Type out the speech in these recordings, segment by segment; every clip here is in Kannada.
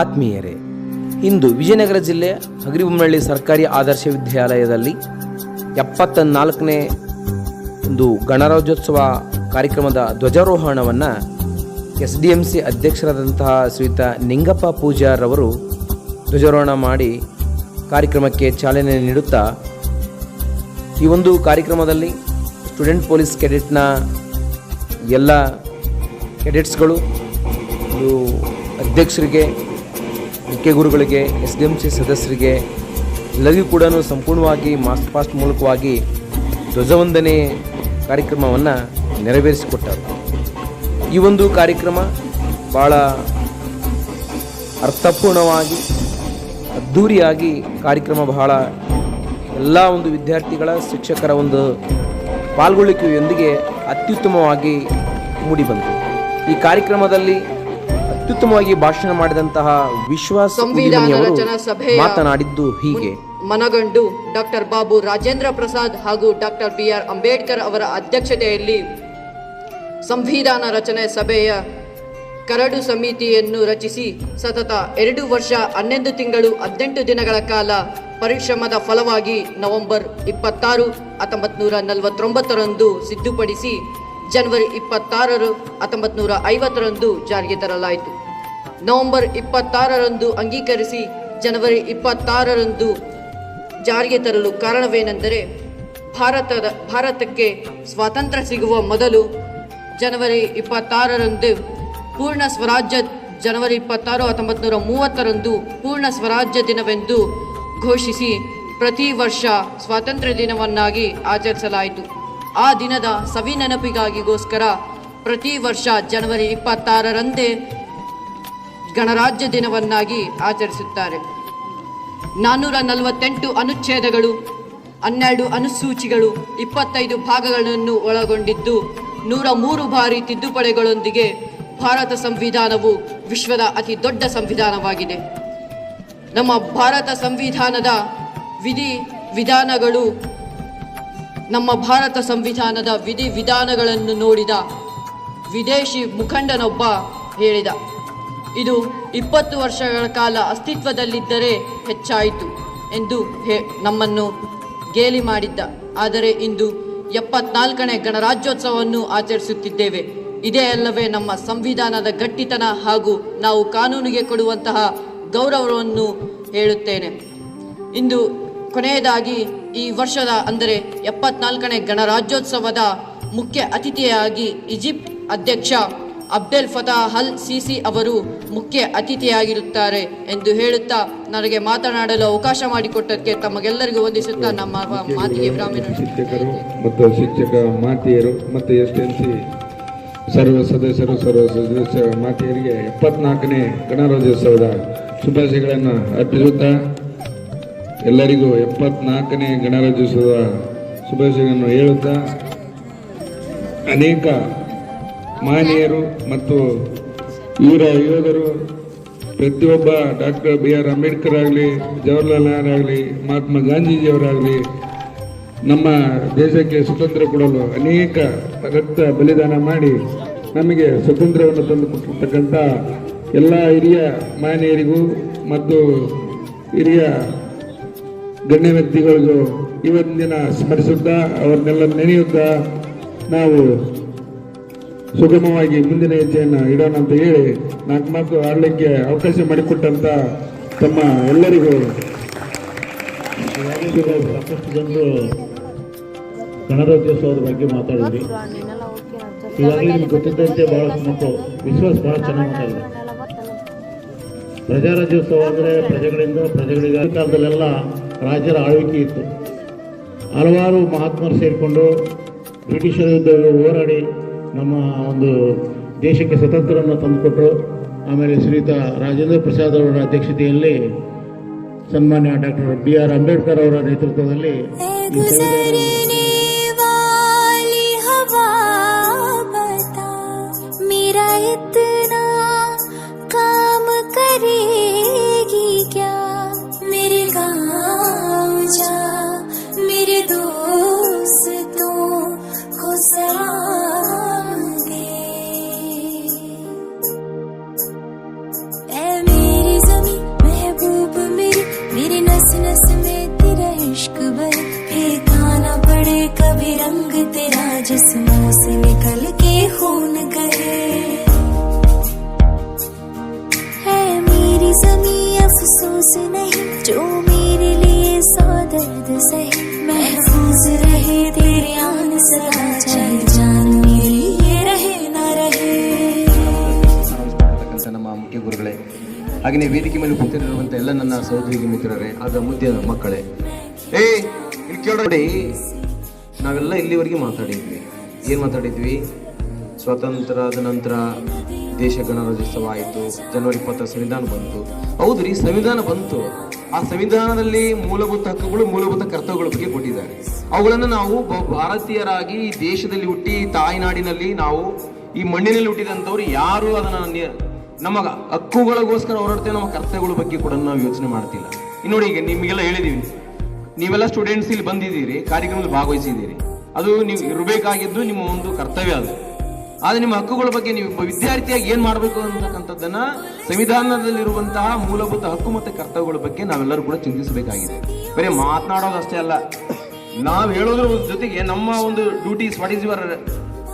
ಆತ್ಮೀಯರೇ, ಇಂದು ವಿಜಯನಗರ ಜಿಲ್ಲೆ ಹಗರಿಬೊಮ್ಮನಹಳ್ಳಿ ಸರ್ಕಾರಿ ಆದರ್ಶ ವಿದ್ಯಾಲಯದಲ್ಲಿ 74ನೇ ಒಂದು ಗಣರಾಜ್ಯೋತ್ಸವ ಕಾರ್ಯಕ್ರಮದ ಧ್ವಜಾರೋಹಣವನ್ನು SDMC ಅಧ್ಯಕ್ಷರಾದಂತಹ ಶ್ರೀಯುತ ನಿಂಗಪ್ಪ ಪೂಜಾರವರು ಧ್ವಜಾರೋಹಣ ಮಾಡಿ ಕಾರ್ಯಕ್ರಮಕ್ಕೆ ಚಾಲನೆ ನೀಡುತ್ತಾ, ಈ ಒಂದು ಕಾರ್ಯಕ್ರಮದಲ್ಲಿ ಸ್ಟೂಡೆಂಟ್ ಪೊಲೀಸ್ ಕೆಡೆಟ್ನ ಎಲ್ಲ ಕೆಡೆಟ್ಸ್ಗಳು, ಅಧ್ಯಕ್ಷರಿಗೆ, ಮುಖ್ಯ ಗುರುಗಳಿಗೆ, SDMC ಸದಸ್ಯರಿಗೆ ಎಲ್ಲರಿಗೂ ಕೂಡ ಸಂಪೂರ್ಣವಾಗಿ ಮಾಸ್ಟ್ ಪಾಸ್ಟ್ ಮೂಲಕವಾಗಿ ಧ್ವಜವಂದನೆ ಕಾರ್ಯಕ್ರಮವನ್ನು ನೆರವೇರಿಸಿಕೊಟ್ಟರು. ಈ ಒಂದು ಕಾರ್ಯಕ್ರಮ ಭಾಳ ಅರ್ಥಪೂರ್ಣವಾಗಿ ಅದ್ಧೂರಿಯಾಗಿ ಕಾರ್ಯಕ್ರಮ ಬಹಳ ಎಲ್ಲ ಒಂದು ವಿದ್ಯಾರ್ಥಿಗಳ ಶಿಕ್ಷಕರ ಒಂದು ಪಾಲ್ಗೊಳ್ಳುವಿಕೆಯೊಂದಿಗೆ ಅತ್ಯುತ್ತಮವಾಗಿ ಮೂಡಿಬಂತು. ಈ ಕಾರ್ಯಕ್ರಮದಲ್ಲಿ ಅತ್ಯುತ್ತಮವಾಗಿ ಭಾಷಣ ಮಾಡಿದಂತಹ ವಿಶ್ವಾಸ ಮಾತನಾಡಿದ್ದು ಹೀಗೆ: ಮನಗಂಡು ಡಾಕ್ಟರ್ ಬಾಬು ರಾಜೇಂದ್ರ ಪ್ರಸಾದ್ ಹಾಗೂ ಡಾಕ್ಟರ್ BR ಅಂಬೇಡ್ಕರ್ ಅವರ ಅಧ್ಯಕ್ಷತೆಯಲ್ಲಿ ಸಂವಿಧಾನ ರಚನೆ ಸಭೆಯ ಕರಡು ಸಮಿತಿಯನ್ನು ರಚಿಸಿ ಸತತ 2 ವರ್ಷ 11 ತಿಂಗಳು 18 ದಿನಗಳ ಕಾಲ ಪರಿಶ್ರಮದ ಫಲವಾಗಿ ನವೆಂಬರ್ 26, 1949ರಂದು ಸಿದ್ಧಪಡಿಸಿ ಜನವರಿ 26, 1950ರಂದು ಜಾರಿಗೆ ತರಲಾಯಿತು. ನವೆಂಬರ್ 26ರಂದು ಅಂಗೀಕರಿಸಿ ಜನವರಿ 26ರಂದು ಜಾರಿಗೆ ತರಲು ಕಾರಣವೇನೆಂದರೆ, ಭಾರತಕ್ಕೆ ಸ್ವಾತಂತ್ರ್ಯ ಸಿಗುವ ಮೊದಲು ಜನವರಿ 26ರಂದು ಪೂರ್ಣ ಸ್ವರಾಜ್ಯ, ಜನವರಿ 26, 1930ರಂದು ಪೂರ್ಣ ಸ್ವರಾಜ್ಯ ದಿನವೆಂದು ಘೋಷಿಸಿ ಪ್ರತಿ ವರ್ಷ ಸ್ವಾತಂತ್ರ್ಯ ದಿನವನ್ನಾಗಿ ಆಚರಿಸಲಾಯಿತು. ಆ ದಿನದ ಸವಿ ನೆನಪಿಗಾಗಿಗೋಸ್ಕರ ಪ್ರತಿ ವರ್ಷ ಜನವರಿ 26ರಂದೇ ಗಣರಾಜ್ಯ ದಿನವನ್ನಾಗಿ ಆಚರಿಸುತ್ತಾರೆ. 448 ಅನುಚ್ಛೇದಗಳು, 12 ಅನುಸೂಚಿಗಳು, 25 ಭಾಗಗಳನ್ನು ಒಳಗೊಂಡಿದ್ದು 103 ಬಾರಿ ತಿದ್ದುಪಡಿಗಳೊಂದಿಗೆ ಭಾರತ ಸಂವಿಧಾನವು ವಿಶ್ವದ ಅತಿ ದೊಡ್ಡ ಸಂವಿಧಾನವಾಗಿದೆ. ನಮ್ಮ ಭಾರತ ಸಂವಿಧಾನದ ವಿಧಿವಿಧಾನಗಳನ್ನು ನೋಡಿದ ವಿದೇಶಿ ಮುಖಂಡನೊಬ್ಬ ಹೇಳಿದ, ಇದು 20 ವರ್ಷಗಳ ಕಾಲ ಅಸ್ತಿತ್ವದಲ್ಲಿದ್ದರೆ ಹೆಚ್ಚಾಯಿತು ಎಂದು ನಮ್ಮನ್ನು ಗೇಲಿ ಮಾಡಿದ್ದ. ಆದರೆ ಇಂದು 74ನೇ ಗಣರಾಜ್ಯೋತ್ಸವವನ್ನು ಆಚರಿಸುತ್ತಿದ್ದೇವೆ. ಇದೇ ಅಲ್ಲವೇ ನಮ್ಮ ಸಂವಿಧಾನದ ಗಟ್ಟಿತನ ಹಾಗೂ ನಾವು ಕಾನೂನಿಗೆ ಕೊಡುವಂತಹ ಗೌರವವನ್ನು ಹೇಳುತ್ತೇನೆ. ಇಂದು ಕೊನೆಯದಾಗಿ ಈ ವರ್ಷದ ಅಂದರೆ 74ನೇ ಗಣರಾಜ್ಯೋತ್ಸವದ ಮುಖ್ಯ ಅತಿಥಿಯಾಗಿ ಈಜಿಪ್ಟ್ ಅಧ್ಯಕ್ಷ ಅಬ್ದೆಲ್ ಫತಾಹ್ ಅಲ್ ಸಿಸಿ ಅವರು ಮುಖ್ಯ ಅತಿಥಿಯಾಗಿರುತ್ತಾರೆ ಎಂದು ಹೇಳುತ್ತಾ ನನಗೆ ಮಾತನಾಡಲು ಅವಕಾಶ ಮಾಡಿಕೊಟ್ಟಕ್ಕೆ ತಮಗೆಲ್ಲರಿಗೂ ವಂದಿಸುತ್ತಾ ನಮ್ಮ ಮಾತಿಗೆ ವಿರಾಮ. ಶಿಕ್ಷಕರು ಮತ್ತು ಶಿಕ್ಷಕ ಮಾತೆಯರು ಮತ್ತು SDMC ಸರ್ವ ಸದಸ್ಯ ಮಾತೆಯರಿಗೆ 74ನೇ ಗಣರಾಜ್ಯೋತ್ಸವದ ಶುಭಾಶಯಗಳನ್ನು ಅರ್ಪಿಸುತ್ತಾ ಎಲ್ಲರಿಗೂ 74ನೇ ಗಣರಾಜ್ಯೋತ್ಸವದ ಶುಭಾಶಯಗಳನ್ನು ಹೇಳುತ್ತಾ, ಅನೇಕ ಮಹನೀಯರು ಮತ್ತು ಯೋಧರು, ಪ್ರತಿಯೊಬ್ಬ ಡಾಕ್ಟರ್ BR ಅಂಬೇಡ್ಕರ್ ಆಗಲಿ, ಜವಾಹರ್ಲಾಲ್ ನೆಹರು ಆಗಲಿ, ಮಹಾತ್ಮ ಗಾಂಧೀಜಿಯವರಾಗಲಿ ನಮ್ಮ ದೇಶಕ್ಕೆ ಸ್ವತಂತ್ರ ಕೊಡಲು ಅನೇಕ ರಕ್ತ ಬಲಿದಾನ ಮಾಡಿ ನಮಗೆ ಸ್ವತಂತ್ರವನ್ನು ತಂದುಕೊಟ್ಟಿರ್ತಕ್ಕಂಥ ಎಲ್ಲ ಹಿರಿಯ ಮಹನೀಯರಿಗೂ ಮತ್ತು ಹಿರಿಯ ಗಣ್ಯ ವ್ಯಕ್ತಿಗಳಿಗೂ ಇವತ್ತಿನ ಸ್ಮರಿಸುತ್ತಾ ಅವರನ್ನೆಲ್ಲ ನೆನೆಯುತ್ತಾ ನಾವು ಸುಗಮವಾಗಿ ಮುಂದಿನ ಹೆಜ್ಜೆಯನ್ನು ಇಡೋಣ ಅಂತ ಹೇಳಿ 4 ಮಾತು ಆಡಲಿಕ್ಕೆ ಅವಕಾಶ ಮಾಡಿಕೊಟ್ಟಂತ ತಮ್ಮ ಎಲ್ಲರಿಗೂ ಸಾಕಷ್ಟು ಜನರು ಗಣರಾಜ್ಯೋತ್ಸವದ ಬಗ್ಗೆ ಮಾತಾಡಿದ್ರಿ. ಈಗಾಗಲೇ ನಿಮ್ಗೆ ಗೊತ್ತಿದ್ದಂತೆ ಬಹಳ ಮತ್ತು ವಿಶ್ವಾಸ ಬಹಳ ಚೆನ್ನಾಗಿ ಮಾತಾಡಿದೆ. ಪ್ರಜಾರಾಜ್ಯೋತ್ಸವ ಅಂದರೆ ಪ್ರಜೆಗಳಿಗೆ ಕಾಲದಲ್ಲೆಲ್ಲ ರಾಜ್ಯರ ಆಳ್ವಿಕೆ ಇತ್ತು. ಹಲವಾರು ಮಹಾತ್ಮರು ಸೇರಿಕೊಂಡು ಬ್ರಿಟಿಷರ ವಿರುದ್ಧ ಹೋರಾಡಿ ನಮ್ಮ ಒಂದು ದೇಶಕ್ಕೆ ಸ್ವತಂತ್ರವನ್ನು ತಂದುಕೊಟ್ಟರು. ಆಮೇಲೆ ಶ್ರೀಯುತ ರಾಜೇಂದ್ರ ಪ್ರಸಾದ್ ಅವರ ಅಧ್ಯಕ್ಷತೆಯಲ್ಲಿ ಸನ್ಮಾನ್ಯ ಡಾಕ್ಟರ್ BR ಅಂಬೇಡ್ಕರ್ ಅವರ ನೇತೃತ್ವದಲ್ಲಿ मेरी कोई ज़मीं अफसोस नहीं जो मेरे लिए सौ दर्द सहे महफूज रहे तेरे आन सदा चाहे जान मेरी ये रहे ना रहे ನಮ್ಮ ಮುಖ್ಯ ಗುರುಗಳೇ ಹಾಗೆಯೇ ವೇದಿಕೆ ಮೇಲೆ ಕೂತಿರುವಂಥ ಎಲ್ಲ ನನ್ನ ಸಹೋದರಿ ಮಿತ್ರರೇ ಆಗ ಮುದ್ದೆ ಮಕ್ಕಳೇ ಇಲ್ಲಿ ಕೇಳಿ ನಾವೆಲ್ಲ ಇಲ್ಲಿವರೆಗೆ ಮಾತಾಡಿದ್ವಿ ಏನು ಮಾತಾಡಿದ್ವಿ ಸ್ವಾತಂತ್ರ್ಯದ ನಂತರ ದೇಶ ಗಣರಾಜ್ಯೋತ್ಸವ ಆಯಿತು ಜನವರಿ 20 ಸಂವಿಧಾನ ಬಂತು ಹೌದು ರೀ ಸಂವಿಧಾನ ಬಂತು ಆ ಸಂವಿಧಾನದಲ್ಲಿ ಮೂಲಭೂತ ಹಕ್ಕುಗಳು ಮೂಲಭೂತ ಕರ್ತವ್ಯಗಳ ಬಗ್ಗೆ ಕೊಟ್ಟಿದ್ದಾರೆ ಅವುಗಳನ್ನು ನಾವು ಭಾರತೀಯರಾಗಿ ಈ ದೇಶದಲ್ಲಿ ಹುಟ್ಟಿ ತಾಯ್ನಾಡಿನಲ್ಲಿ ನಾವು ಈ ಮಣ್ಣಿನಲ್ಲಿ ಹುಟ್ಟಿದಂಥವ್ರು ಯಾರು ಅದನ್ನು ನಮ್ಮ ಹಕ್ಕುಗಳಿಗೋಸ್ಕರ ಹೋರಾಡ್ತೇವೆ ನಮ್ಮ ಕರ್ತವ್ಯಗಳ ಬಗ್ಗೆ ಕೂಡ ನಾವು ಯೋಚನೆ ಮಾಡ್ತಿಲ್ಲ ಇನ್ನು ನೋಡಿ ಈಗ ನಿಮಗೆಲ್ಲ ಹೇಳಿದೀವಿ ನೀವೆಲ್ಲ ಸ್ಟೂಡೆಂಟ್ಸ್ ಇಲ್ಲಿ ಬಂದಿದ್ದೀರಿ ಕಾರ್ಯಕ್ರಮದಲ್ಲಿ ಭಾಗವಹಿಸಿದ್ದೀರಿ ಅದು ನೀವು ಇರಬೇಕಾಗಿದ್ದು ನಿಮ್ಮ ಒಂದು ಕರ್ತವ್ಯ ಅದು ಆದರೆ ನಿಮ್ಮ ಹಕ್ಕುಗಳ ಬಗ್ಗೆ ನೀವು ವಿದ್ಯಾರ್ಥಿಯಾಗಿ ಏನು ಮಾಡಬೇಕು ಅಂತಕ್ಕಂಥದ್ದನ್ನ ಸಂವಿಧಾನದಲ್ಲಿರುವಂತಹ ಮೂಲಭೂತ ಹಕ್ಕು ಮತ್ತು ಕರ್ತವ್ಯಗಳ ಬಗ್ಗೆ ನಾವೆಲ್ಲರೂ ಕೂಡ ಚಿಂತಿಸಬೇಕಾಗಿದೆ ಬರೀ ಮಾತನಾಡೋದಷ್ಟೇ ಅಲ್ಲ ನಾವು ಹೇಳೋದ್ರ ಜೊತೆಗೆ ನಮ್ಮ ಒಂದು duties what is your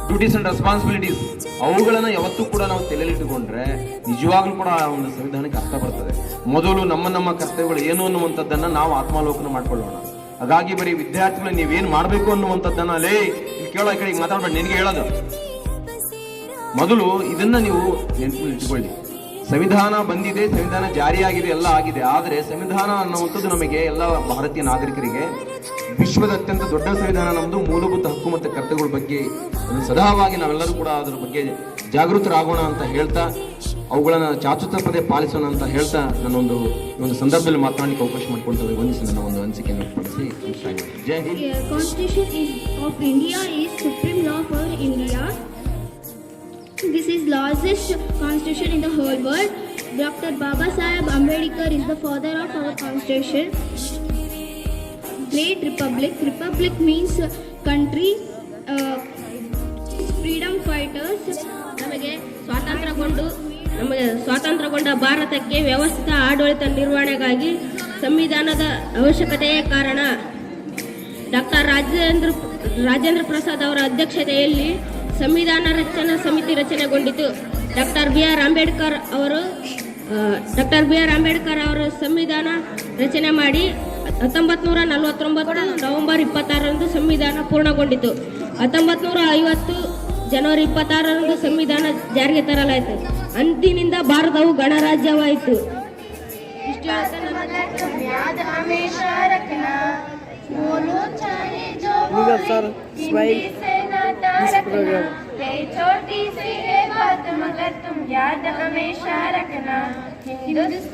duties and responsibilities ಅವುಗಳನ್ನು ಯಾವತ್ತೂ ಕೂಡ ನಾವು ತಲೆಯಲ್ಲಿಟ್ಟುಕೊಂಡ್ರೆ ನಿಜವಾಗ್ಲೂ ಕೂಡ ಆ ಒಂದು ಸಂವಿಧಾನಕ್ಕೆ ಅರ್ಥ ಬರ್ತದೆ ಮೊದಲು ನಮ್ಮ ಕರ್ತವ್ಯಗಳು ಏನು ಅನ್ನುವಂಥದ್ದನ್ನು ನಾವು ಆತ್ಮಾವಲೋಕನ ಮಾಡ್ಕೊಳ್ಳೋಣ ಹಾಗಾಗಿ ಬರೀ ವಿದ್ಯಾರ್ಥಿಗಳು ನೀವೇನು ಮಾಡಬೇಕು ಅನ್ನುವಂಥದ್ದನ್ನ ಅಲ್ಲೇ ಇಲ್ಲಿ ಕೇಳೋ ಈ ಕಡೆಗೆ ಮಾತಾಡ್ಬೇಡಿ ನಿನಗೆ ಹೇಳೋದು ಮೊದಲು ಇದನ್ನ ನೀವು ನೆನಪಿನಲ್ಲಿ ಇಟ್ಕೊಳ್ಳಿ ಸಂವಿಧಾನ ಬಂದಿದೆ ಸಂವಿಧಾನ ಜಾರಿಯಾಗಿದೆ ಎಲ್ಲ ಆಗಿದೆ ಆದರೆ ಸಂವಿಧಾನ ಅನ್ನುವಂಥದ್ದು ನಮಗೆ ಎಲ್ಲ ಭಾರತೀಯ ನಾಗರಿಕರಿಗೆ ವಿಶ್ವದ ಅತ್ಯಂತ ದೊಡ್ಡ ಸಂವಿಧಾನ ನಮ್ಮದು ಮೂಲಭೂತ ಹಕ್ಕು ಮತ್ತು ಕರ್ತವ್ಯಗಳ ಬಗ್ಗೆ ಸದಾವಾಗಿ ನಾವೆಲ್ಲರೂ ಕೂಡ ಅದರ ಬಗ್ಗೆ ಜಾಗೃತರಾಗೋಣ ಅಂತ ಹೇಳ್ತಾ ಅವುಗಳನ್ನು ಚಾಚುತಪ್ಪದೆ ಪಾಲಿಸೋಣ ಅಂತ ಹೇಳ್ತಾ ನಾನೊಂದು ಒಂದು ಸಂದರ್ಭದಲ್ಲಿ ಮಾತನಾಡಲಿಕ್ಕೆ ಅವಕಾಶ ಮಾಡಿಕೊಳ್ತೇವೆ ವಂದಿಸಿ ನನ್ನ ಒಂದು ಅನಿಸಿಕೆಯನ್ನು ಪಡಿಸಿ ಜೈ Hind. Constitution of India is supreme law for India. This is largest constitution in the whole world. Dr. Baba Saheb Ambedkar is the father of our constitution. Great Republic. Republic means country. Freedom fighters. ನಮಗೆ ಸ್ವಾತಂತ್ರ್ಯಗೊಂಡ ಭಾರತಕ್ಕೆ ವ್ಯವಸ್ಥಿತ ಆಡಳಿತ ನಿರ್ವಹಣೆಗಾಗಿ ಸಂವಿಧಾನದ ಅವಶ್ಯಕತೆಯೇ ಕಾರಣ. ಡಾಕ್ಟರ್ ರಾಜೇಂದ್ರ ಪ್ರಸಾದ್ ಅವರ ಅಧ್ಯಕ್ಷತೆಯಲ್ಲಿ ಸಂವಿಧಾನ ರಚನಾ ಸಮಿತಿ ರಚನೆಗೊಂಡಿತು. ಡಾಕ್ಟರ್ ಬಿ ಆರ್ ಅಂಬೇಡ್ಕರ್ ಅವರು ಸಂವಿಧಾನ ರಚನೆ ಮಾಡಿ 1949 ನವೆಂಬರ್ 26ರಂದು ಸಂವಿಧಾನ ಪೂರ್ಣಗೊಂಡಿತು. 1950 ಜನವರಿ 26ರಂದು ಸಂವಿಧಾನ ಜಾರಿಗೆ ತರಲಾಯಿತು. ಅಂದಿನಿಂದ ಭಾರತವು ಗಣರಾಜ್ಯವಾಯಿತು. ಇಷ್ಟು छोटी सी है बात मगर तुम याद हमेशा रखना.